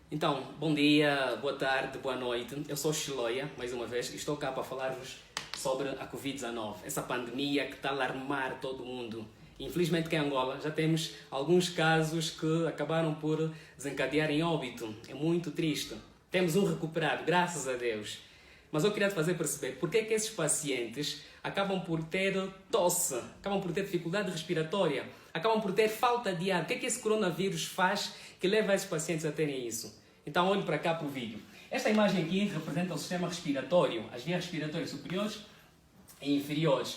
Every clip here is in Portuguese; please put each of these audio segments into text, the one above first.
Então, bom dia, boa tarde, boa noite. Eu sou Chiloia, mais uma vez, e estou cá para falar-vos sobre a Covid-19, essa pandemia que está a alarmar todo mundo. Infelizmente, aqui em Angola já temos alguns casos que acabaram por desencadear em óbito. É muito triste. Temos um recuperado, graças a Deus. Mas eu queria te fazer perceber porque é que esses pacientes acabam por ter tosse, acabam por ter dificuldade respiratória, acabam por ter falta de ar. O que é que esse coronavírus faz que leva esses pacientes a terem isso? Então, olhe para cá para o vídeo. Esta imagem aqui representa o sistema respiratório, as vias respiratórias superiores e inferiores.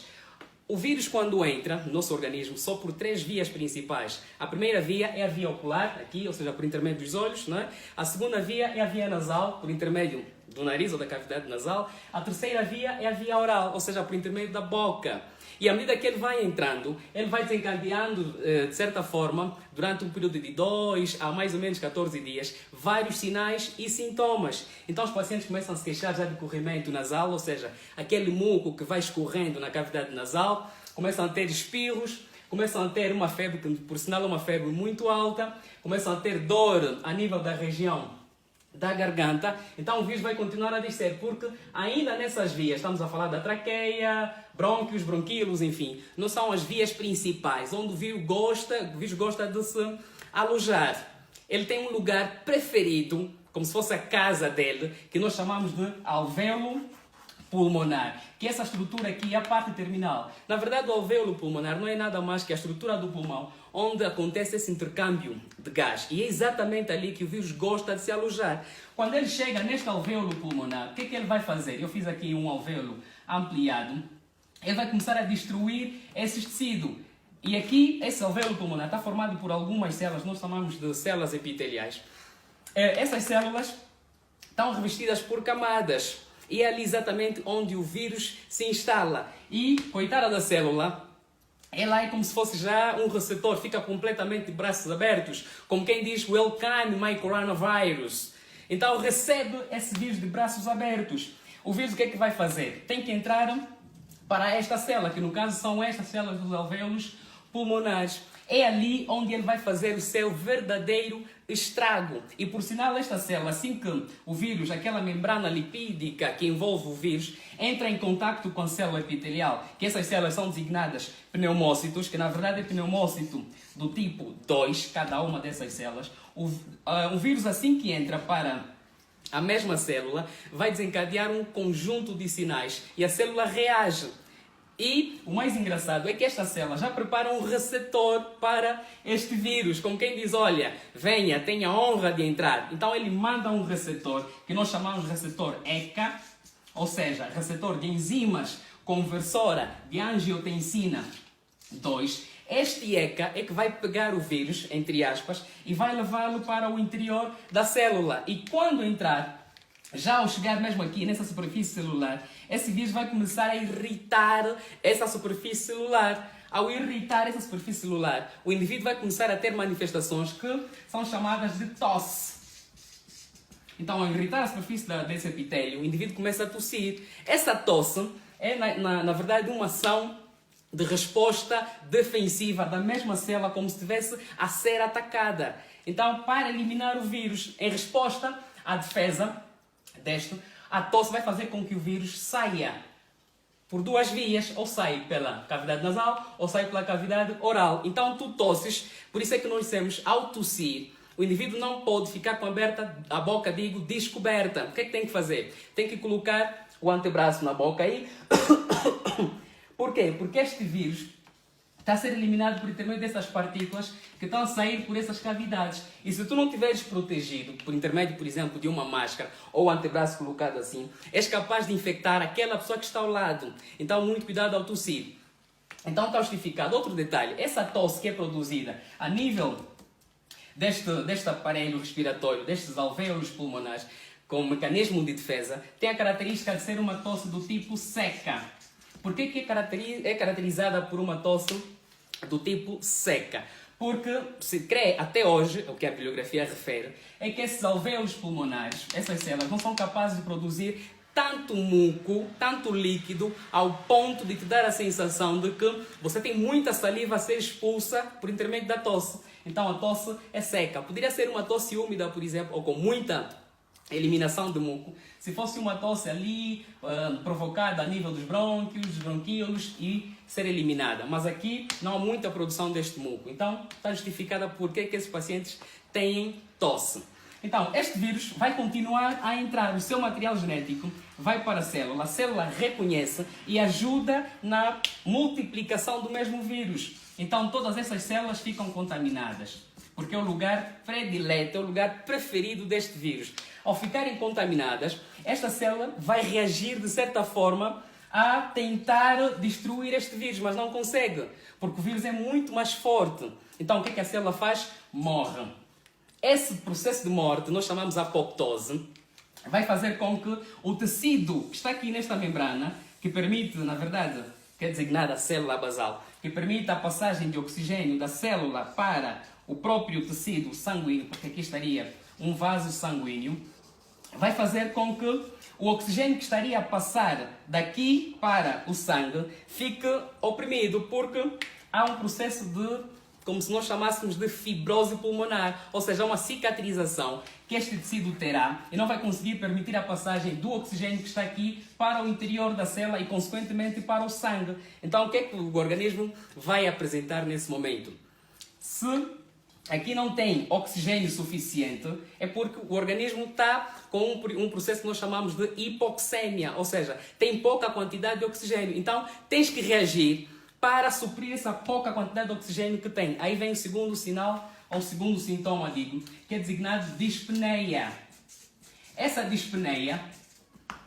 O vírus, quando entra no nosso organismo, só por três vias principais. A primeira via é a via ocular, aqui, ou seja, por intermédio dos olhos, não é? A segunda via é a via nasal, por intermédio do nariz ou da cavidade nasal. A terceira via é a via oral, ou seja, por intermédio da boca. E à medida que ele vai entrando, ele vai desencadeando, de certa forma, durante um período de 2 a mais ou menos 14 dias, vários sinais e sintomas. Então os pacientes começam a se queixar já de corrimento nasal, ou seja, aquele muco que vai escorrendo na cavidade nasal, começam a ter espirros, começam a ter uma febre, que por sinal é uma febre muito alta, começam a ter dor a nível da região da garganta. Então o vírus vai continuar a descer, porque ainda nessas vias, estamos a falar da traqueia, brônquios, bronquíolos, enfim, não são as vias principais, onde o vírus gosta de se alojar. Ele tem um lugar preferido, como se fosse a casa dele, que nós chamamos de alvéolo pulmonar, que essa estrutura aqui é a parte terminal. Na verdade, o alvéolo pulmonar não é nada mais que a estrutura do pulmão, onde acontece esse intercâmbio de gás. E é exatamente ali que o vírus gosta de se alojar. Quando ele chega neste alvéolo pulmonar, o que é que ele vai fazer? Eu fiz aqui um alvéolo ampliado. Ele vai começar a destruir esse tecido. E aqui, esse alvéolo pulmonar está formado por algumas células, nós chamamos de células epiteliais. Essas células estão revestidas por camadas. E é ali exatamente onde o vírus se instala. E, coitada da célula, ela é como se fosse já um receptor, fica completamente de braços abertos, como quem diz, welcome my coronavirus. Então recebe esse vírus de braços abertos. O vírus o que é que vai fazer? Tem que entrar para esta célula, que no caso são estas células dos alvéolos pulmonares. É ali onde ele vai fazer o seu verdadeiro estrago. E por sinal, esta célula, assim que o vírus, aquela membrana lipídica que envolve o vírus, entra em contato com a célula epitelial, que essas células são designadas pneumócitos, que na verdade é pneumócito do tipo 2, cada uma dessas células. O vírus, assim que entra para a mesma célula, vai desencadear um conjunto de sinais e a célula reage. E o mais engraçado é que esta célula já prepara um receptor para este vírus, como quem diz, olha, venha, tenha a honra de entrar. Então ele manda um receptor, que nós chamamos de receptor ECA, ou seja, receptor de enzimas conversora de angiotensina 2. Este ECA é que vai pegar o vírus, entre aspas, e vai levá-lo para o interior da célula. E quando entrar, já ao chegar mesmo aqui nessa superfície celular, esse vírus vai começar a irritar essa superfície celular. Ao irritar essa superfície celular, o indivíduo vai começar a ter manifestações que são chamadas de tosse. Então, ao irritar a superfície desse epitélio, o indivíduo começa a tossir. Essa tosse é, na verdade, uma ação de resposta defensiva da mesma célula, como se estivesse a ser atacada. Então, para eliminar o vírus, em resposta à defesa a tosse vai fazer com que o vírus saia por duas vias, ou sai pela cavidade nasal, ou sai pela cavidade oral. Então tu tosses, por isso é que nós dizemos, ao tossir, o indivíduo não pode ficar com a boca, descoberta. O que é que tem que fazer? Tem que colocar o antebraço na boca aí. Por quê? Porque este vírus está a ser eliminado por intermédio dessas partículas que estão a sair por essas cavidades. E se tu não estiveres protegido, por intermédio, por exemplo, de uma máscara ou o antebraço colocado assim, és capaz de infectar aquela pessoa que está ao lado. Então, muito cuidado ao tossir. Então, está justificado. Outro detalhe, essa tosse que é produzida a nível deste aparelho respiratório, destes alvéolos pulmonares, com mecanismo de defesa, tem a característica de ser uma tosse do tipo seca. Por que é caracterizada por uma tosse do tipo seca? Porque se crê até hoje, o que a bibliografia refere, é que esses alvéolos pulmonares, essas células, não são capazes de produzir tanto muco, tanto líquido, ao ponto de te dar a sensação de que você tem muita saliva a ser expulsa por intermédio da tosse. Então a tosse é seca. Poderia ser uma tosse úmida, por exemplo, ou com muita eliminação de muco. Se fosse uma tosse ali, provocada a nível dos brônquios, dos bronquíolos e ser eliminada. Mas aqui não há muita produção deste muco. Então está justificada por que esses pacientes têm tosse. Então, este vírus vai continuar a entrar, o seu material genético vai para a célula reconhece e ajuda na multiplicação do mesmo vírus. Então, todas essas células ficam contaminadas, porque é o lugar predileto, é o lugar preferido deste vírus. Ao ficarem contaminadas, esta célula vai reagir de certa forma a tentar destruir este vírus, mas não consegue, porque o vírus é muito mais forte. Então, o que é que a célula faz? Morre. Esse processo de morte, nós chamamos apoptose, vai fazer com que o tecido que está aqui nesta membrana, que permite, na verdade, que é designada a célula basal, que permite a passagem de oxigênio da célula para o próprio tecido sanguíneo, porque aqui estaria um vaso sanguíneo, vai fazer com que o oxigênio que estaria a passar daqui para o sangue fique oprimido, porque há um processo de, como se nós chamássemos de fibrose pulmonar, ou seja, uma cicatrização que este tecido terá e não vai conseguir permitir a passagem do oxigênio que está aqui para o interior da célula e, consequentemente, para o sangue. Então, o que é que o organismo vai apresentar nesse momento? Se aqui não tem oxigênio suficiente, é porque o organismo está com um processo que nós chamamos de hipoxêmia, ou seja, tem pouca quantidade de oxigênio. Então, tens que reagir para suprir essa pouca quantidade de oxigênio que tem. Aí vem o segundo sinal, ou o segundo sintoma, digo, que é designado dispneia. Essa dispneia,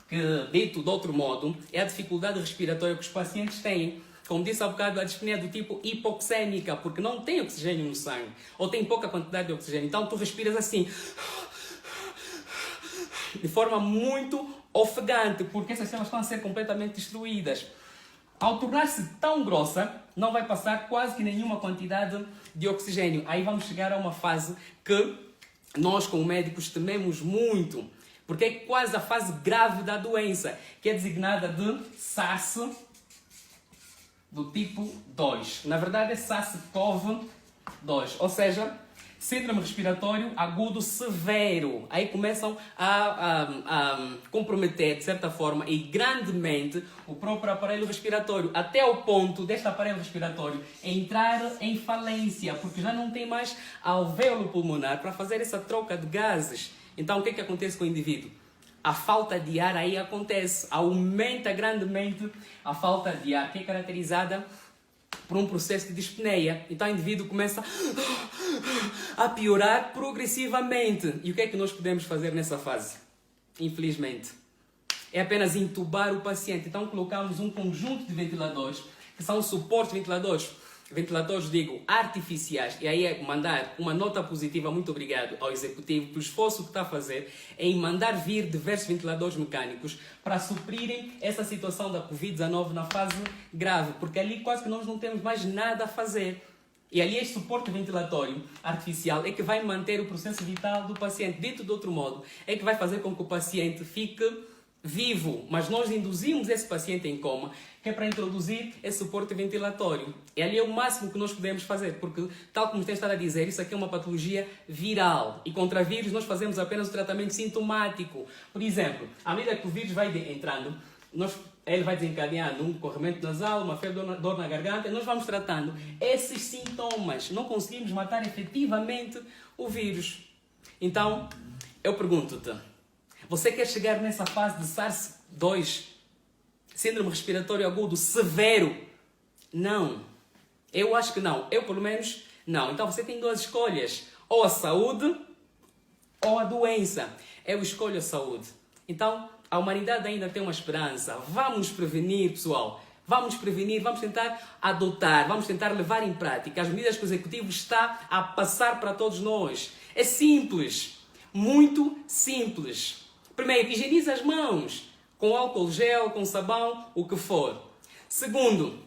que dito de outro modo, é a dificuldade respiratória que os pacientes têm. Como disse há bocado, a dispneia é do tipo hipoxêmica, porque não tem oxigênio no sangue, ou tem pouca quantidade de oxigênio. Então tu respiras assim, de forma muito ofegante, porque essas células estão a ser completamente destruídas. Ao tornar-se tão grossa, não vai passar quase que nenhuma quantidade de oxigênio. Aí vamos chegar a uma fase que nós, como médicos, tememos muito, porque é quase a fase grave da doença, que é designada de SARS do tipo 2. Na verdade é SARS-CoV-2, ou seja, síndrome respiratório agudo severo. Aí começam a comprometer, de certa forma, e grandemente o próprio aparelho respiratório, até ao ponto deste aparelho respiratório entrar em falência, porque já não tem mais alvéolo pulmonar para fazer essa troca de gases. Então, o que é que acontece com o indivíduo? A falta de ar aí acontece, aumenta grandemente a falta de ar, que é caracterizada por um processo de dispneia. Então o indivíduo começa a piorar progressivamente. E o que é que nós podemos fazer nessa fase? Infelizmente, é apenas intubar o paciente. Então colocamos um conjunto de ventiladores, que são suportes ventiladores, digo, artificiais. E aí é mandar uma nota positiva, muito obrigado ao executivo pelo esforço que está a fazer em mandar vir diversos ventiladores mecânicos para suprirem essa situação da Covid-19 na fase grave, porque ali quase que nós não temos mais nada a fazer. E ali este suporte ventilatório artificial é que vai manter o processo vital do paciente. Dito de outro modo, é que vai fazer com que o paciente fique vivo, mas nós induzimos esse paciente em coma, que é para introduzir esse suporte ventilatório. E ali é o máximo que nós podemos fazer, porque, tal como tem estado a dizer, isso aqui é uma patologia viral. E contra vírus nós fazemos apenas o tratamento sintomático. Por exemplo, à medida que o vírus vai entrando, ele vai desencadeando um corrimento nasal, uma febre, dor na garganta, e nós vamos tratando esses sintomas. Não conseguimos matar efetivamente o vírus. Então, eu pergunto-te, você quer chegar nessa fase de SARS-2, síndrome respiratório agudo severo? Não. Eu acho que não. Eu, pelo menos, não. Então você tem duas escolhas. Ou a saúde, ou a doença. Eu escolho a saúde. Então, a humanidade ainda tem uma esperança. Vamos prevenir, pessoal. Vamos prevenir, vamos tentar adotar, vamos tentar levar em prática as medidas que o Executivo está a passar para todos nós. É simples. Muito simples. Primeiro, higienize as mãos com álcool gel, com sabão, o que for. Segundo,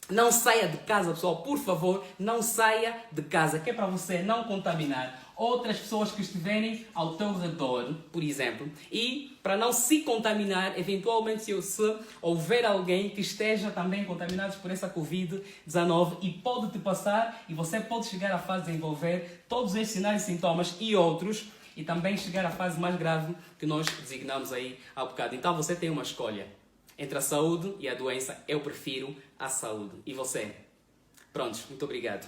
não saia de casa, pessoal, por favor, não saia de casa, que é para você não contaminar outras pessoas que estiverem ao teu redor, por exemplo, e para não se contaminar, eventualmente se houver alguém que esteja também contaminado por essa Covid-19 e pode te passar e você pode chegar à fase de desenvolver todos esses sinais e sintomas e outros e também chegar à fase mais grave que nós designamos aí há bocado. Então você tem uma escolha entre a saúde e a doença. Eu prefiro a saúde. E você? Prontos, muito obrigado.